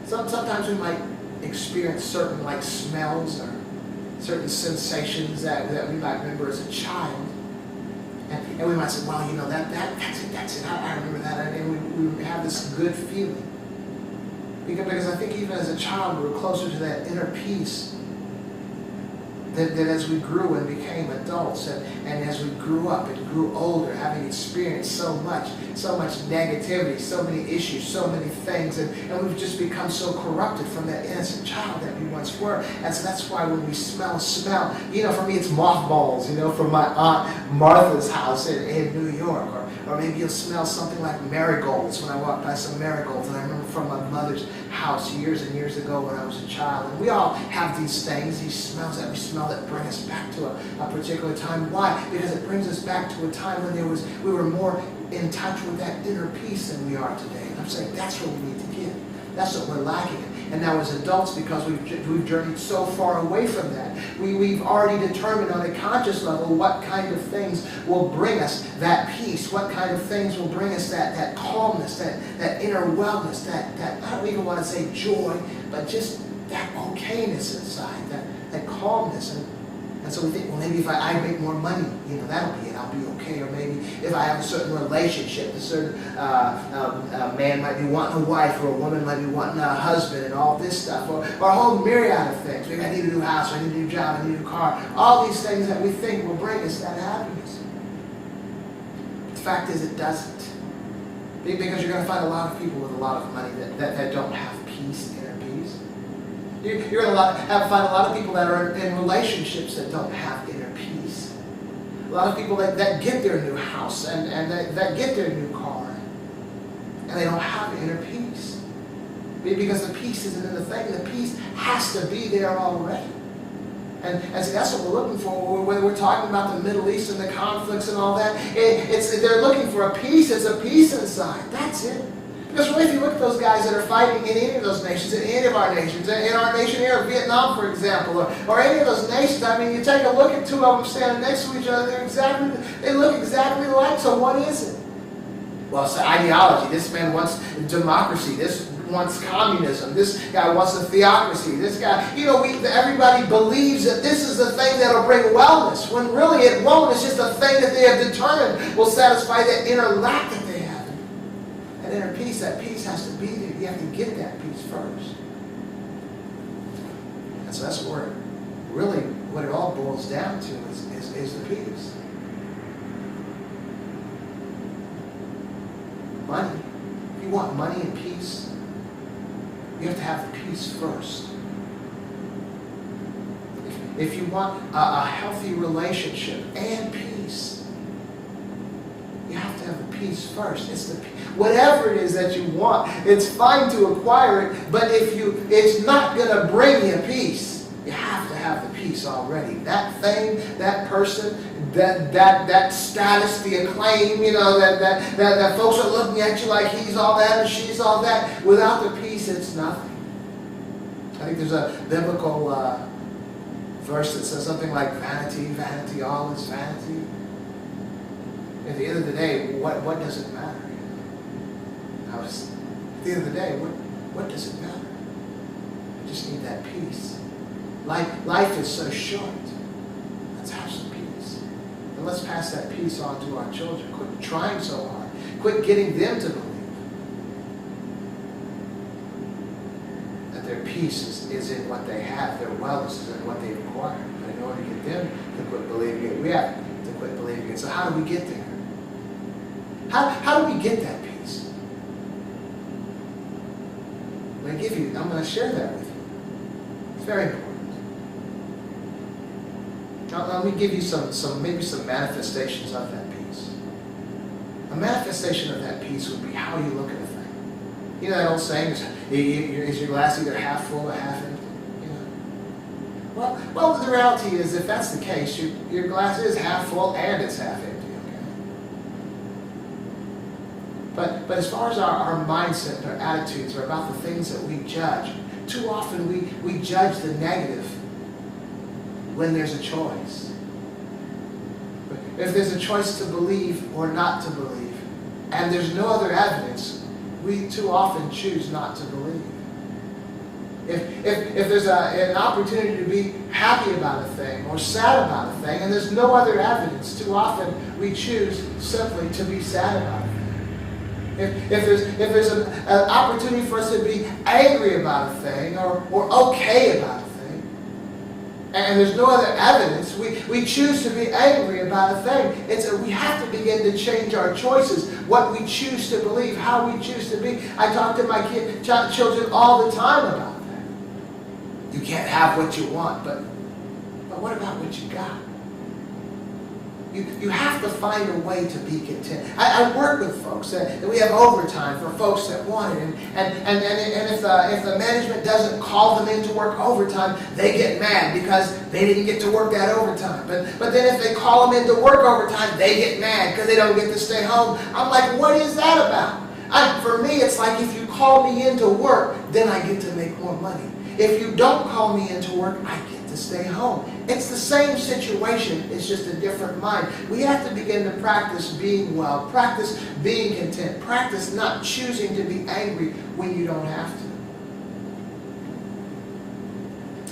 Sometimes we might experience certain like smells or certain sensations that we might remember as a child. And we might say, well, that's it. I remember that. And we have this good feeling. Because I think even as a child, we were closer to that inner peace that as we grew and became adults, and as we grew up and grew older, having experienced so much negativity, so many issues, so many things, and we've just become so corrupted from that innocent child that we once were. And so that's why when we smell, for me it's mothballs, from my Aunt Martha's house in New York, or maybe you'll smell something like marigolds when I walk by some marigolds, and I remember from my mother's house years and years ago when I was a child. And we all have these things, these smells that we smell that bring us back to a particular time. Why? Because it brings us back to a time when we were more in touch with that inner peace than we are today. And I'm saying that's what we need to get. That's what we're lacking. And now as adults, because we've journeyed so far away from that, we've already determined on a conscious level what kind of things will bring us that peace, what kind of things will bring us that calmness, that inner wellness, that I don't even want to say joy, but just that okayness inside, that calmness. And so we think, well, maybe if I make more money, that'll be it. I'll be okay. Or maybe if I have a certain relationship, a certain man might be wanting a wife, or a woman might be wanting a husband, and all this stuff, or a whole myriad of things. Maybe I need a new house, or I need a new job, I need a new car. All these things that we think will bring us that happiness. The fact is, it doesn't. Because you're going to find a lot of people with a lot of money that don't have peace, inner peace. You're going to find a lot of people that are in relationships that don't have inner peace. A lot of people that get their new house and that get their new car, and they don't have inner peace. Because the peace isn't in the thing. The peace has to be there already. And see, that's what we're looking for when we're talking about the Middle East and the conflicts and all that. They're looking for a peace. It's a peace inside. That's it. Because really, if you look at those guys that are fighting in any of those nations, in any of our nations, in our nation here, Vietnam, for example, or any of those nations, I mean, you take a look at two of them standing next to each other, they look exactly alike, so what is it? Well, it's the ideology. This man wants democracy. This wants communism. This guy wants a theocracy. This guy, everybody believes that this is the thing that'll bring wellness, when really it won't. It's just a thing that they have determined will satisfy that inner lack that they have. That inner peace, that peace has to be there. You have to get that peace first. And so that's where really what it all boils down to is the peace. Money. If you want money and peace, you have to have the peace first. If you want a healthy relationship and peace, you have to have the peace first. Whatever it is that you want, it's fine to acquire it, but it's not going to bring you peace. You have to have the peace already. That thing, that person, that status, the acclaim, that folks are looking at you like he's all that and she's all that. Without the peace, it's nothing. I think there's a biblical verse that says something like, vanity, vanity, all is vanity. At the end of the day, what does it matter? At the end of the day, what does it matter? We just need that peace. Life is so short. Let's have some peace. And let's pass that peace on to our children. Quit trying so hard. Quit getting them to believe that their peace is in what they have. Their wellness is in what they've acquired. But in order to get them to quit believing it, we have to quit believing it. So how do we get there? How do we get that peace? I'm going to share that with you. It's very important. Now, let me give you maybe some manifestations of that peace. A manifestation of that peace would be how you look at a thing. You know that old saying, is your glass either half full or half empty? Well, the reality is, if that's the case, your glass is half full and it's half empty. But as far as our mindset and our attitudes are about the things that we judge, too often we judge the negative when there's a choice. If there's a choice to believe or not to believe, and there's no other evidence, we too often choose not to believe. If there's an opportunity to be happy about a thing or sad about a thing, and there's no other evidence, too often we choose simply to be sad about it. If there's an opportunity for us to be angry about a thing or okay about a thing, and there's no other evidence, we choose to be angry about a thing. We have to begin to change our choices, what we choose to believe, how we choose to be. I talk to my children all the time about that. You can't have what you want, but what about what you got? You have to find a way to be content. I work with folks that we have overtime for folks that want it. And if the management doesn't call them in to work overtime, they get mad because they didn't get to work that overtime. But then if they call them in to work overtime, they get mad because they don't get to stay home. I'm like, what is that about? For me, it's like if you call me in to work, then I get to make more money. If you don't call me into work, I get to stay home. It's the same situation, it's just a different mind. We have to begin to practice being well, practice being content, practice not choosing to be angry when you don't have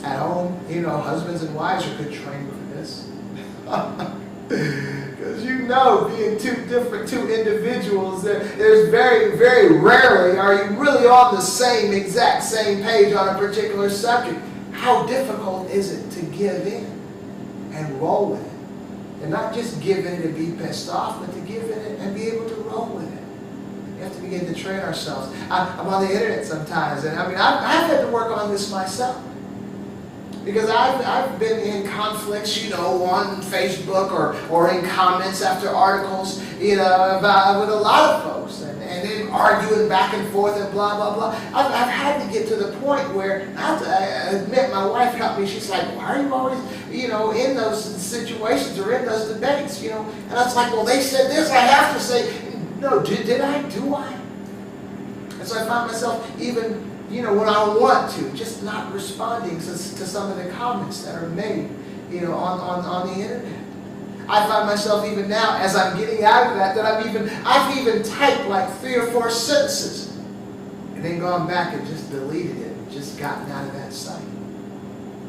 to. At home, husbands and wives are good training for this. Because being two individuals, there's very, very rarely are you really on the exact same page on a particular subject. How difficult is it to give in and roll with it? And not just give in to be pissed off, but to give in and be able to roll with it. We have to begin to train ourselves. I'm on the internet sometimes, and I've had to work on this myself. Because I've been in conflicts, on Facebook or in comments after articles, about with a lot of folks, and then arguing back and forth and blah, blah, blah. I've had to get to the point where, I have to admit, my wife helped me. She's like, why are you always, in those situations or in those debates, And I was like, well, they said this, I have to say, no, did I? Do I? And so I found myself even, when I want to, just not responding to some of the comments that are made, on the internet. I find myself even now, as I'm getting out of that I've even typed like 3 or 4 sentences, and then gone back and just deleted it, and just gotten out of that site.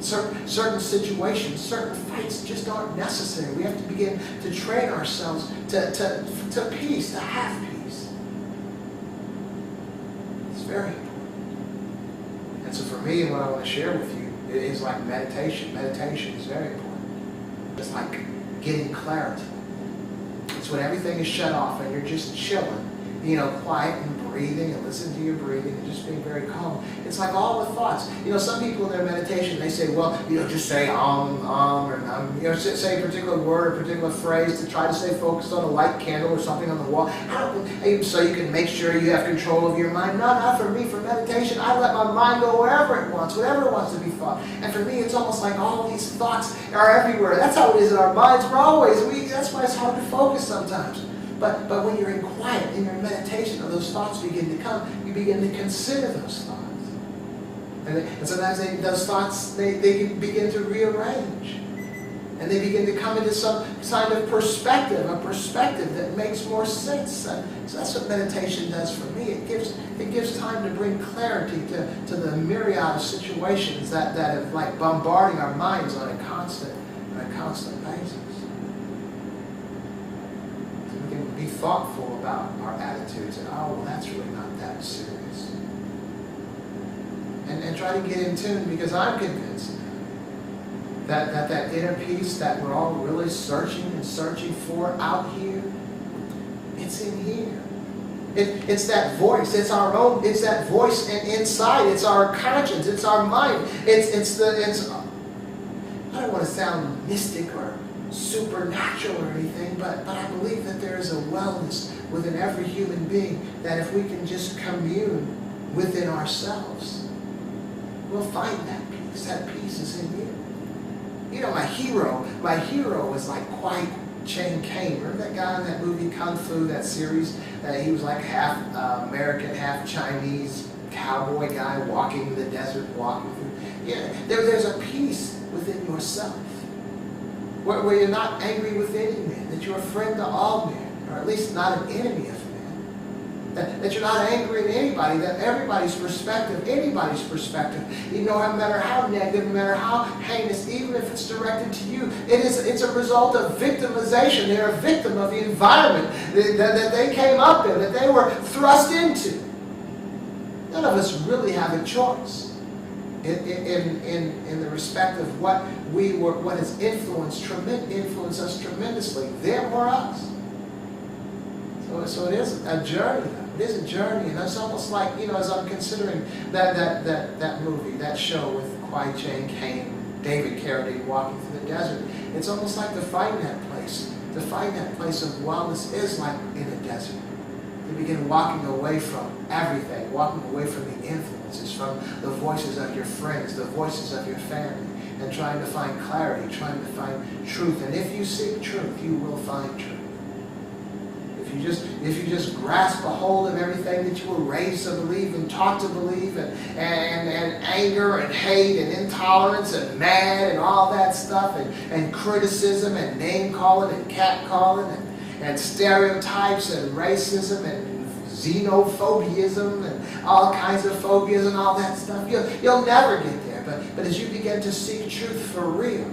Certain situations, certain fights just aren't necessary. We have to begin to train ourselves to peace, to have peace. It's very important. And so for me, what I want to share with you is like meditation. Meditation is very important. It's like getting clarity. It's when everything is shut off and you're just chilling, quiet and breathing and listening to your breathing and just being very calm. It's like all the thoughts. Some people in their meditation, they say, well, just say or say a particular word or a particular phrase to try to stay focused on a light candle or something on the wall. So you can make sure you have control of your mind. No, not for me. For meditation, I let my mind go wherever it wants, whatever it wants to be thought. And for me, it's almost like all these thoughts are everywhere. That's how it is in our minds. That's why it's hard to focus sometimes. But when you're in quiet, in your meditation, and those thoughts begin to come, you begin to consider those thoughts. And sometimes those thoughts, they can begin to rearrange. And they begin to come into some kind of perspective, a perspective that makes more sense. So that's what meditation does for me. It gives time to bring clarity to the myriad of situations that have like bombarding our minds on a constant basis. Be thoughtful about our attitudes and that's really not that serious. And try to get in tune, because I'm convinced that inner peace that we're all really searching for out here, it's in here. It's that voice. It's our own. It's that voice inside. It's our conscience. It's our mind. It's I don't want to sound mystic or supernatural or anything, but I believe that there is a wellness within every human being, that if we can just commune within ourselves, we'll find that peace. That peace is in you. My hero was like Kwai Chang Caine. Remember that guy in that movie Kung Fu, that series? He was like half American, half Chinese cowboy guy walking in the desert, walking through. There's a peace within yourself, where you're not angry with any man, that you're a friend to all men, or at least not an enemy of men. That you're not angry at anybody, that anybody's perspective, no matter how negative, no matter how heinous, even if it's directed to you, it's a result of victimization. They're a victim of the environment that they came up in, that they were thrust into. None of us really have a choice in the respect of what has influenced us tremendously, them or us. So it is a journey. It is a journey, and it's almost like, as I'm considering that movie, that show with Kwai Chang Caine, David Carradine walking through the desert. It's almost like to find that place. To find that place of wellness is like in a desert. You begin walking away from everything, walking away from the influences, from the voices of your friends, the voices of your family, and trying to find clarity, trying to find truth. And if you seek truth, you will find truth. If you just grasp a hold of everything that you were raised to believe and taught to believe, and anger and hate and intolerance and mad and all that stuff, and criticism and name calling and cat calling and stereotypes and racism and xenophobism and all kinds of phobias and all that stuff, you'll never get there. But as you begin to seek truth for real,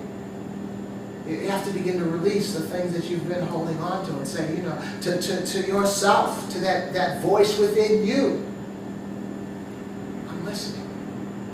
you have to begin to release the things that you've been holding on to and say, to yourself, to that voice within you